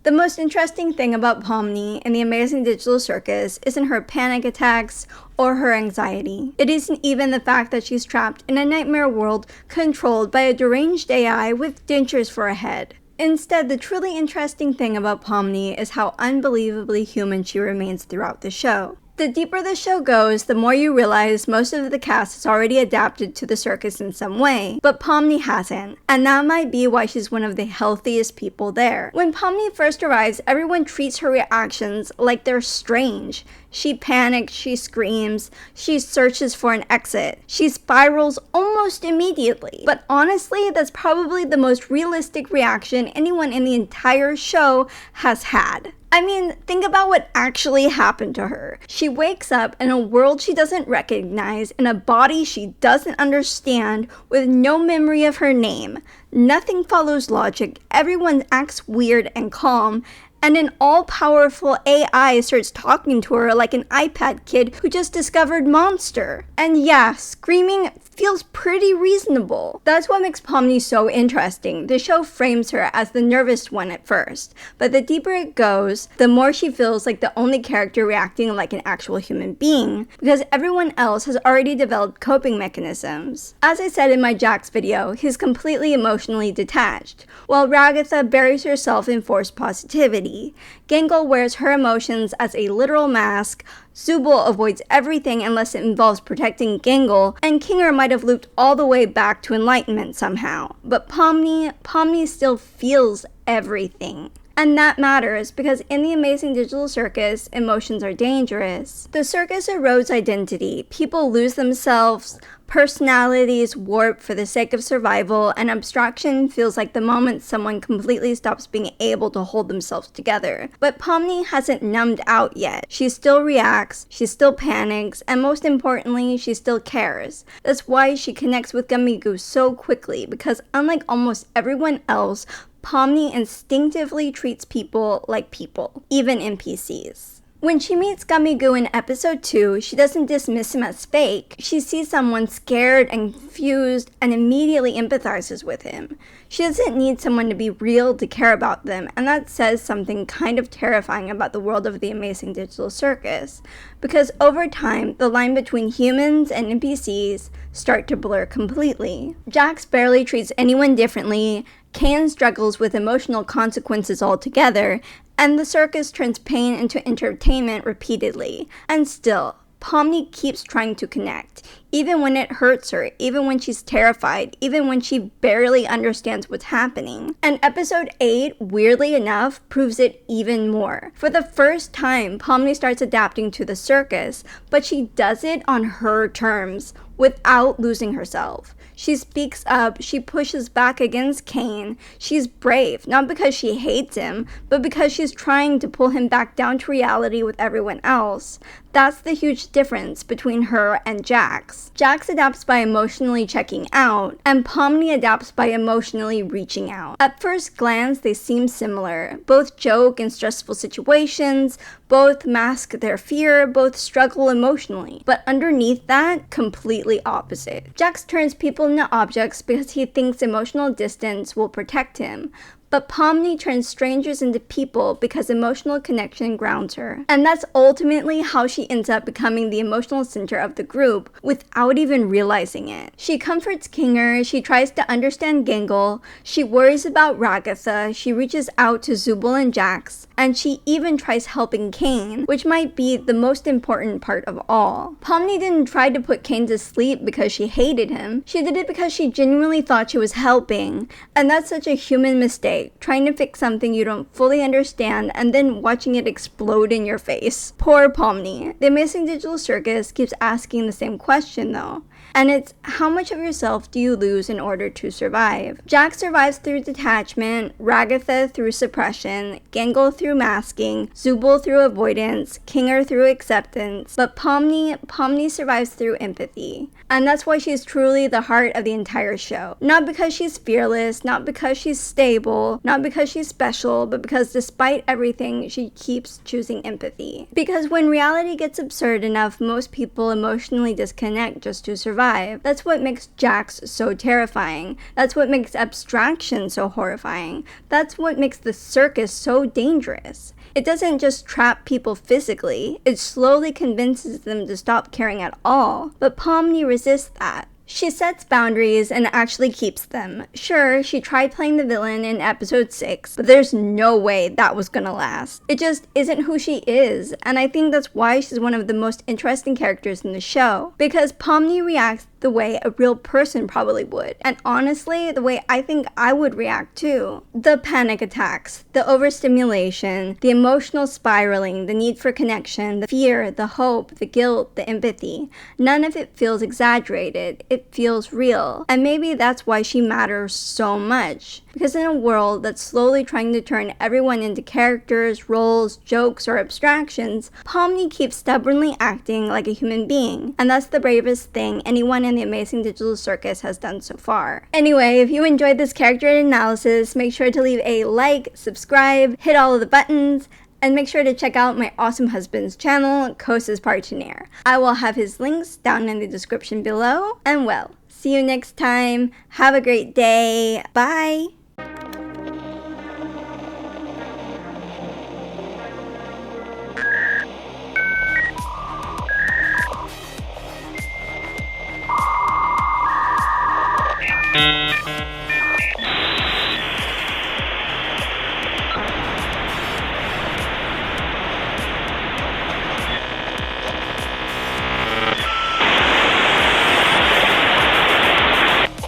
The most interesting thing about Pomni in the Amazing Digital Circus isn't her panic attacks or her anxiety. It isn't even the fact that she's trapped in a nightmare world controlled by a deranged AI with dentures for a head. Instead, the truly interesting thing about Pomni is how unbelievably human she remains throughout the show. The deeper the show goes, the more you realize most of the cast has already adapted to the circus in some way, but Pomni hasn't, and that might be why she's one of the healthiest people there. When Pomni first arrives, everyone treats her reactions like they're strange. She panics, she screams, she searches for an exit. She spirals almost immediately. But honestly, that's probably the most realistic reaction anyone in the entire show has had. I mean, think about what actually happened to her. She wakes up in a world she doesn't recognize, in a body she doesn't understand, with no memory of her name. Nothing follows logic, everyone acts weird and calm, and an all-powerful AI starts talking to her like an iPad kid who just discovered Monster. And yeah, screaming feels pretty reasonable. That's what makes Pomni so interesting. The show frames her as the nervous one at first, but the deeper it goes, the more she feels like the only character reacting like an actual human being, because everyone else has already developed coping mechanisms. As I said in my Jax video, he's completely emotionally detached, while Ragatha buries herself in forced positivity. Gangle wears her emotions as a literal mask, Zooble avoids everything unless it involves protecting Gangle, and Caine might have looped all the way back to enlightenment somehow. But Pomni still feels everything. And that matters because in the Amazing Digital Circus, emotions are dangerous. The circus erodes identity, people lose themselves, personalities warp for the sake of survival, and abstraction feels like the moment someone completely stops being able to hold themselves together. But Pomni hasn't numbed out yet. She still reacts, she still panics, and most importantly, she still cares. That's why she connects with Gummigoo so quickly, because unlike almost everyone else, Pomni instinctively treats people like people, even NPCs. When she meets Gummigoo in episode 2, she doesn't dismiss him as fake. She sees someone scared and confused and immediately empathizes with him. She doesn't need someone to be real to care about them, and that says something kind of terrifying about the world of the Amazing Digital Circus, because over time, the line between humans and NPCs start to blur completely. Jax barely treats anyone differently, Caine struggles with emotional consequences altogether, and the circus turns pain into entertainment repeatedly. And still, Pomni keeps trying to connect, even when it hurts her, even when she's terrified, even when she barely understands what's happening. And episode 8, weirdly enough, proves it even more. For the first time, Pomni starts adapting to the circus, but she does it on her terms, without losing herself. She speaks up, she pushes back against Caine, she's brave, not because she hates him, but because she's trying to pull him back down to reality with everyone else. That's the huge difference between her and Jax. Jax adapts by emotionally checking out, and Pomni adapts by emotionally reaching out. At first glance, they seem similar. Both joke in stressful situations, both mask their fear, both struggle emotionally. But underneath that, completely opposite. Jax turns people into objects because he thinks emotional distance will protect him. But Pomni turns strangers into people because emotional connection grounds her. And that's ultimately how she ends up becoming the emotional center of the group without even realizing it. She comforts Caine, she tries to understand Gangle, she worries about Ragatha, she reaches out to Zooble and Jax, and she even tries helping Caine, which might be the most important part of all. Pomni didn't try to put Caine to sleep because she hated him. She did it because she genuinely thought she was helping, and that's such a human mistake. Trying to fix something you don't fully understand and then watching it explode in your face. Poor Pomni. The Amazing Digital Circus keeps asking the same question though. And it's, how much of yourself do you lose in order to survive? Jax survives through detachment, Ragatha through suppression, Gangle through masking, Zooble through avoidance, Caine through acceptance, but Pomni survives through empathy. And that's why she's truly the heart of the entire show. Not because she's fearless, not because she's stable, not because she's special, but because despite everything, she keeps choosing empathy. Because when reality gets absurd enough, most people emotionally disconnect just to survive. That's what makes Jax so terrifying. That's what makes abstraction so horrifying. That's what makes the circus so dangerous. It doesn't just trap people physically, it slowly convinces them to stop caring at all. But Pomni resists that. She sets boundaries and actually keeps them. Sure, she tried playing the villain in episode 6, but there's no way that was gonna last. It just isn't who she is, and I think that's why she's one of the most interesting characters in the show. Because Pomni reacts the way a real person probably would, and honestly, the way I think I would react too. The panic attacks, the overstimulation, the emotional spiraling, the need for connection, the fear, the hope, the guilt, the empathy. None of it feels exaggerated. It feels real. And maybe that's why she matters so much. Because in a world that's slowly trying to turn everyone into characters, roles, jokes, or abstractions, Pomni keeps stubbornly acting like a human being. And that's the bravest thing anyone in the Amazing Digital Circus has done so far. Anyway, if you enjoyed this character analysis, make sure to leave a like, subscribe, hit all of the buttons, and make sure to check out my awesome husband's channel, Kosa's Partner. I will have his links down in the description below. And well, see you next time. Have a great day. Bye!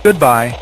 Goodbye.